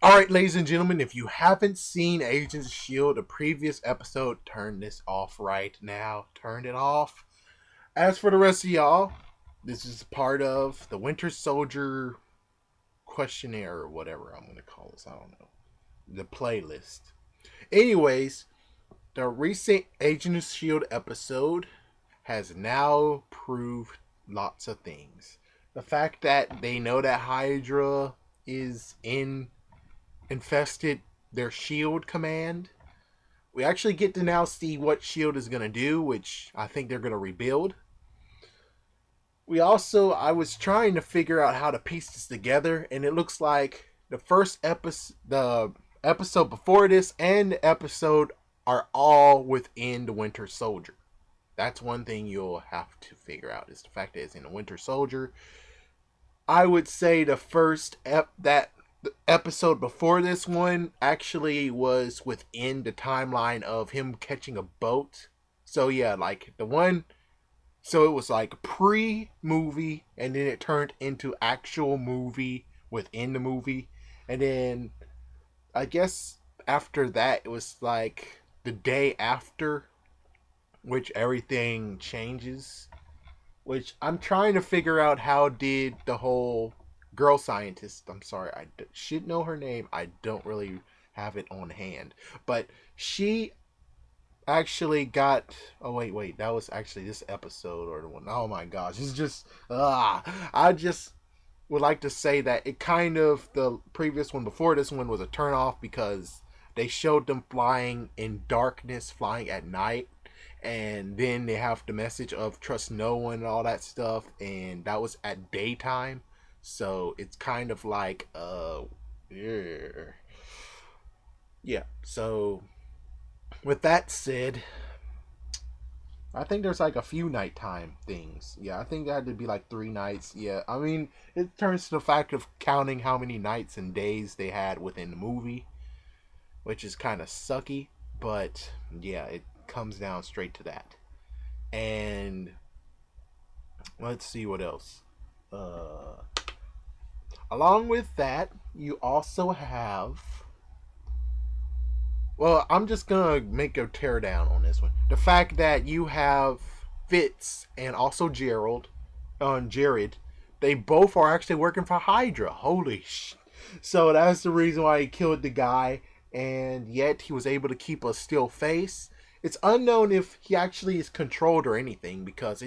Alright, ladies and gentlemen, if you haven't seen Agents of S.h.i.e.L.D., the previous episode, turn this off right now. Turn it off. As for the rest of y'all, this is part of the Winter Soldier questionnaire or whatever I'm going to call this. I don't know. The playlist. Anyways, the recent Agent of S.h.i.e.L.D. episode has now proved lots of things. The fact that they know that Hydra is infested their shield command. We actually get to now see what shield is going to do, which I think they're going to rebuild. I was trying to figure out how to piece this together, and it looks like the episode before this and the episode are all within the Winter Soldier. That's one thing you'll have to figure out is the fact that it's in the Winter Soldier. I would say that the episode before this one actually was within the timeline of him catching a boat. So yeah, like the one, so it was like pre-movie, and then it turned into actual movie within the movie, and then I guess after that it was like the day after, which everything changes. Which I'm trying to figure out how did the whole girl scientist. I'm sorry, should know her name. I don't really have it on hand, but she actually got. Oh wait, that was actually this episode or the one. Oh my gosh, it's just I just would like to say that it kind of the previous one before this one was a turnoff because they showed them flying in darkness, flying at night, and then they have the message of trust no one and all that stuff, and that was at daytime, so it's kind of like yeah. Yeah. So with that said, I think there's like a few nighttime things. Yeah, I think that had to be like 3 nights. Yeah, I mean, it turns to the fact of counting how many nights and days they had within the movie, which is kind of sucky. But yeah, it comes down straight to that. And let's see what else. Uh, Along with that, you also have. Well, I'm just gonna make a teardown on this one. The fact that you have Fitz and also Jared, they both are actually working for Hydra. Holy sh! So that's the reason why he killed the guy, and yet he was able to keep a still face. It's unknown if he actually is controlled or anything because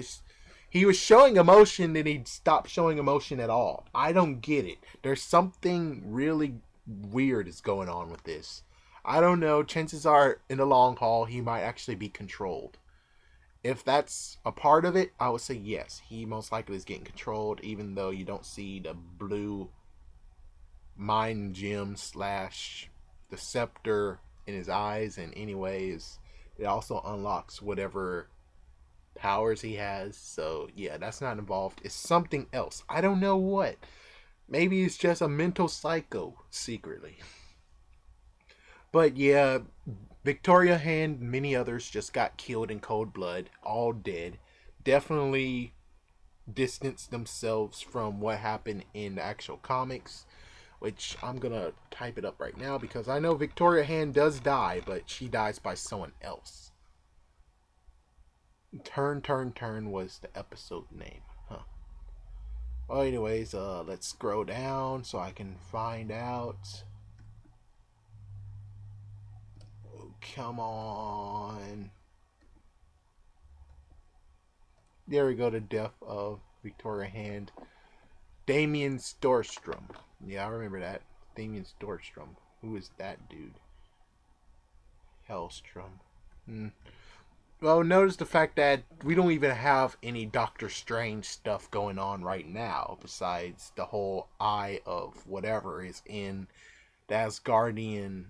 he was showing emotion, then he stopped showing emotion at all. I don't get it. There's something really weird is going on with this. I don't know. Chances are, in the long haul, he might actually be controlled. If that's a part of it, I would say yes. He most likely is getting controlled, even though you don't see the blue mind gem slash the scepter in his eyes. And anyways, it also unlocks whatever powers he has. So yeah, that's not involved. It's something else. I don't know what. Maybe it's just a mental psycho secretly. But yeah, Victoria Hand and many others just got killed in cold blood, all dead. Definitely distanced themselves from what happened in the actual comics, which I'm gonna type it up right now because I know Victoria Hand does die, but she dies by someone else. Turn was the episode name. Huh. Well, anyways, let's scroll down so I can find out. Oh, come on. There we go, the death of Victoria Hand. Damien Storstrom. Yeah, I remember that. Damien Storstrom. Who is that dude? Hellstrom. Hmm. Well, notice the fact that we don't even have any Doctor Strange stuff going on right now, besides the whole eye of whatever is in the Asgardian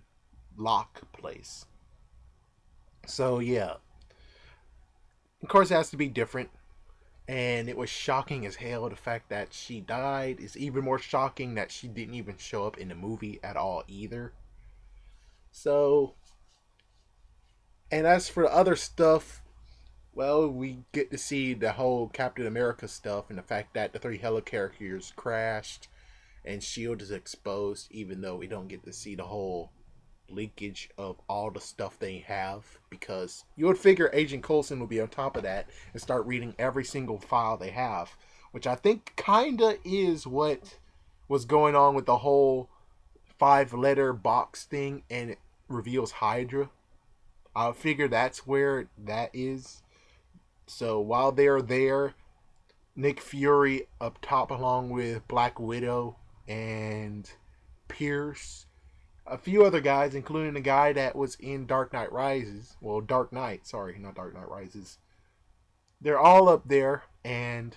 lock place. So, yeah. Of course, it has to be different. And it was shocking as hell. The fact that she died is even more shocking that she didn't even show up in the movie at all either. So, and as for the other stuff, well, we get to see the whole Captain America stuff and the fact that the three helicarriers crashed and S.h.i.e.L.D. is exposed, even though we don't get to see the whole leakage of all the stuff they have, because you would figure Agent Coulson would be on top of that and start reading every single file they have, which I think kinda is what was going on with the whole 5 letter box thing, and it reveals Hydra. I figure that's where that is. So while they're there, Nick Fury up top along with Black Widow and Pierce, a few other guys, including the guy that was in Dark Knight Rises. Well, Dark Knight, sorry, not Dark Knight Rises. They're all up there, and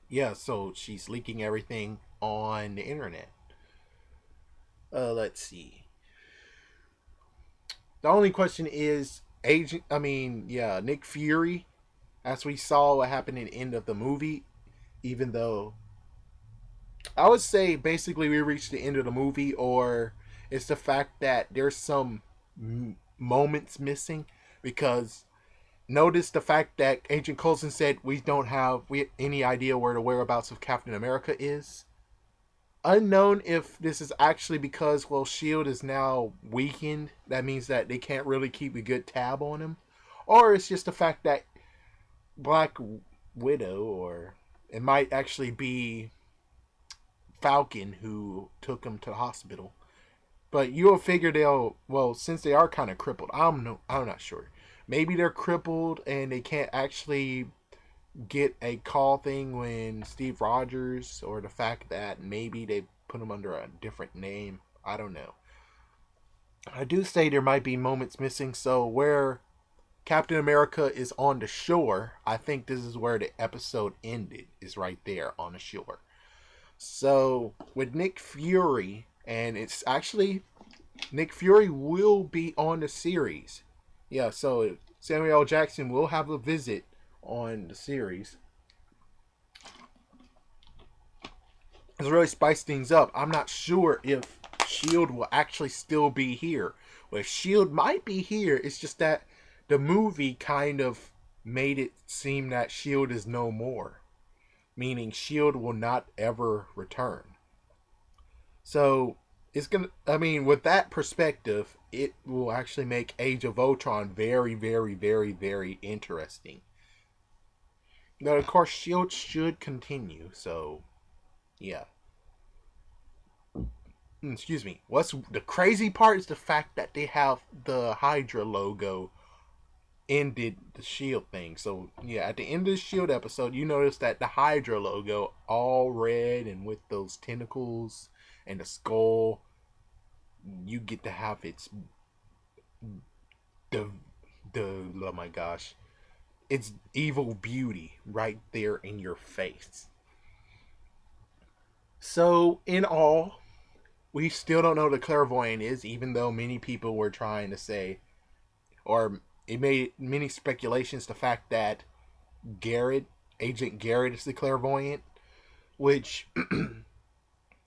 yeah, so she's leaking everything on the internet. Let's see. The only question is, Nick Fury, as we saw what happened in the end of the movie, even though I would say basically we reached the end of the movie, or it's the fact that there's some moments missing, because notice the fact that Agent Coulson said we don't have any idea where the whereabouts of Captain America is. Unknown if this is actually because, well, S.h.i.e.L.D. is now weakened. That means that they can't really keep a good tab on him. Or it's just the fact that Black Widow, or it might actually be Falcon who took him to the hospital. But you'll figure they'll, well, since they are kind of crippled, I'm not sure. Maybe they're crippled and they can't actually get a call thing when Steve Rogers, or the fact that maybe they put him under a different name. I don't know. I do say there might be moments missing, so where Captain America is on the shore, I think this is where the episode ended, is right there on the shore. So with Nick Fury, and it's actually Nick Fury will be on the series. Yeah, so Samuel L. Jackson will have a visit on the series. It's really spiced things up. I'm not sure if S.h.i.e.L.D. will actually still be here. Well, S.h.i.e.L.D. might be here. It's just that the movie kind of made it seem that S.h.i.e.L.D. is no more, meaning S.h.i.e.L.D. will not ever return. So it's gonna. I mean, with that perspective, it will actually make Age of Ultron very, very, very, very interesting. Now, of course, S.h.i.e.L.D. should continue. So, yeah. Excuse me. What's the crazy part is the fact that they have the Hydra logo ended the S.h.i.e.L.D. thing. So, yeah, at the end of the S.h.i.e.L.D. episode, you notice that the Hydra logo, all red and with those tentacles and the skull, you get to have its the oh my gosh, it's evil beauty right there in your face. So in all, we still don't know who the clairvoyant is, even though many people were trying to say, or it made many speculations, the fact that Garrett, Agent Garrett, is the clairvoyant, which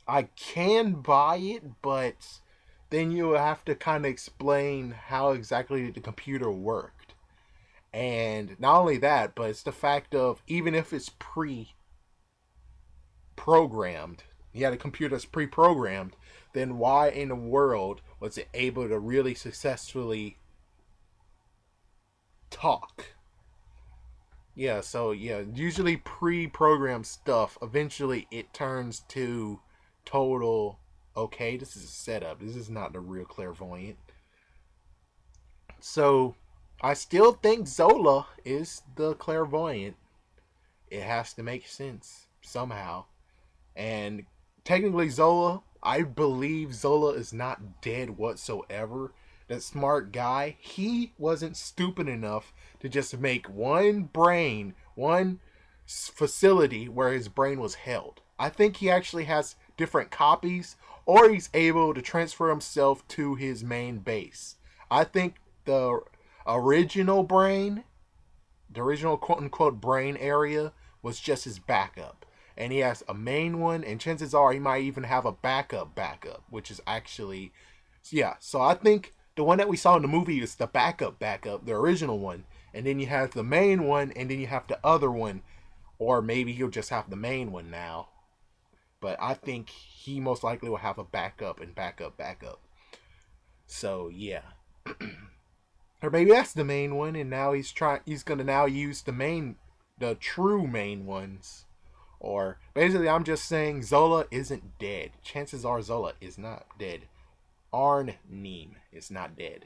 I can buy it, but then you have to kind of explain how exactly the computer worked. And not only that, but it's the fact of, even if it's pre-programmed, you had a computer that's pre-programmed, then why in the world was it able to really successfully talk? Yeah, so yeah, usually pre-programmed stuff, eventually it turns to total, okay, this is a setup. This is not the real clairvoyant. So I still think Zola is the clairvoyant. It has to make sense somehow. And technically Zola, I believe Zola is not dead whatsoever. That smart guy, he wasn't stupid enough to just make one brain, one facility where his brain was held. I think he actually has different copies, or he's able to transfer himself to his main base. I think the original brain, the original quote unquote brain area, was just his backup. And he has a main one, and chances are he might even have a backup, which is actually, yeah. So I think the one that we saw in the movie is the backup, the original one. And then you have the main one, and then you have the other one. Or maybe he'll just have the main one now. but I think he most likely will have a backup and backup. So yeah. Or maybe that's the main one, and now he's gonna now use the true main ones. Or basically, I'm just saying Zola isn't dead. Chances are Zola is not dead. Arnim is not dead.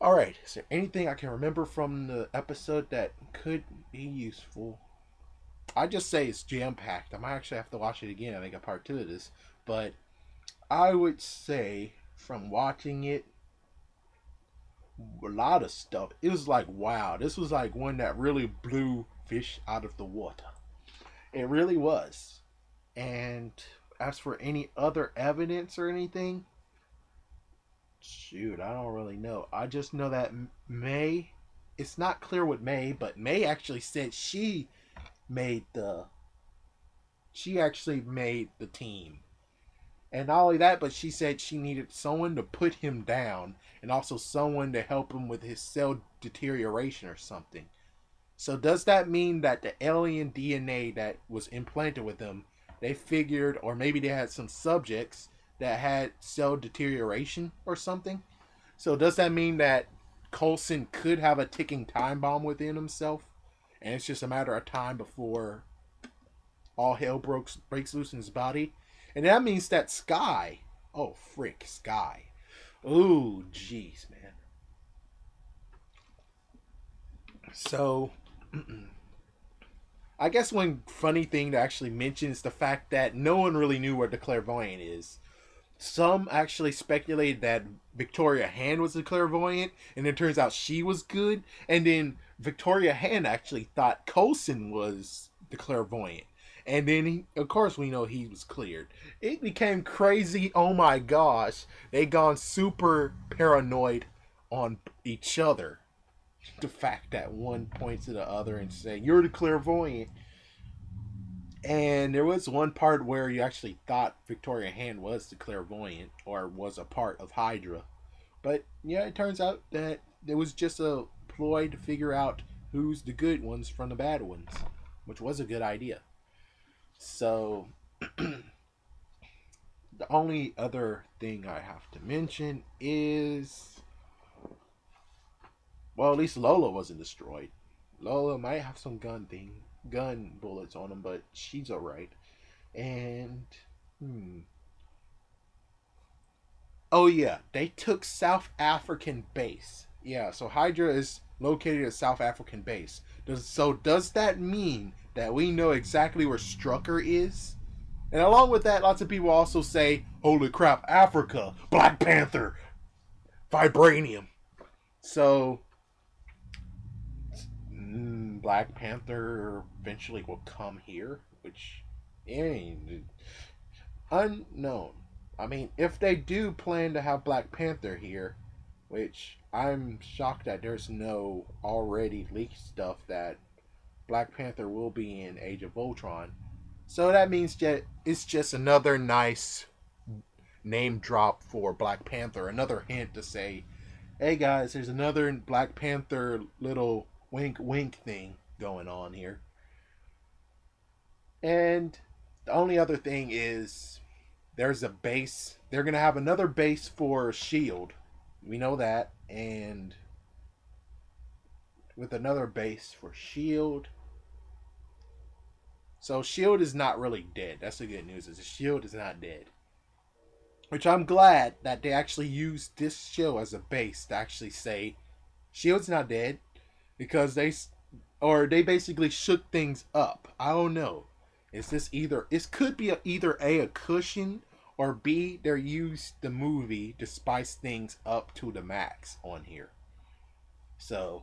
All right. Is there anything I can remember from the episode that could be useful? I just say it's jam packed. I might actually have to watch it again. I think a part two of this, but I would say from watching it, a lot of stuff. It was like wow, this was like one that really blew fish out of the water. It really was. And as for any other evidence or anything, shoot, I don't really know. I just know that May, it's not clear with May, but May actually said made the she actually made the team. And not only that, but she said she needed someone to put him down and also someone to help him with his cell deterioration or something. So does that mean that the alien DNA that was implanted with them, they figured, or maybe they had some subjects that had cell deterioration or something? So does that mean that Coulson could have a ticking time bomb within himself, and it's just a matter of time before all hell breaks loose in his body? And that means that Sky, oh frick, Sky, ooh, jeez, man. So, I guess one funny thing to actually mention is the fact that no one really knew what the clairvoyant is. Some actually speculated that Victoria Hand was the clairvoyant, and it turns out she was good. And then Victoria Hand actually thought Coulson was the clairvoyant. And then, of course, we know he was cleared. It became crazy. Oh my gosh. They gone super paranoid on each other. The fact that one points to the other and say, "You're the clairvoyant." And there was one part where you actually thought Victoria Hand was the clairvoyant or was a part of Hydra. But yeah, it turns out that it was just a ploy to figure out who's the good ones from the bad ones, which was a good idea. So, the only other thing I have to mention is, well, at least Lola wasn't destroyed. Lola might have some gun bullets on him, but she's alright. And, oh yeah, they took South African base. Yeah, so Hydra is located at South African base. Does that mean that we know exactly where Strucker is? And along with that, lots of people also say, "Holy crap, Africa, Black Panther, vibranium." So, Black Panther eventually will come here, which ain't unknown. I mean, if they do plan to have Black Panther here, which I'm shocked that there's no already leaked stuff that Black Panther will be in Age of Ultron. So that means that it's just another nice name drop for Black Panther. Another hint to say, hey guys, there's another Black Panther little wink wink thing going on here. And the only other thing is there's a base. They're going to have another base for S.h.i.e.L.D. We know that. And with another base for S.h.i.e.L.D. So S.h.i.e.L.D. is not really dead. That's the good news, is S.h.i.e.L.D. is not dead. Which I'm glad that they actually used this show as a base to actually say S.h.i.e.L.D.'s not dead, because they basically shook things up. I don't know. Is this either, it could be either a cushion, or B, they used the movie to spice things up to the max on here. So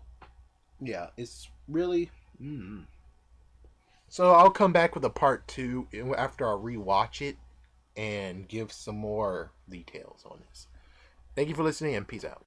yeah, it's really So I'll come back with a part two after I rewatch it and give some more details on this. Thank you for listening, and peace out.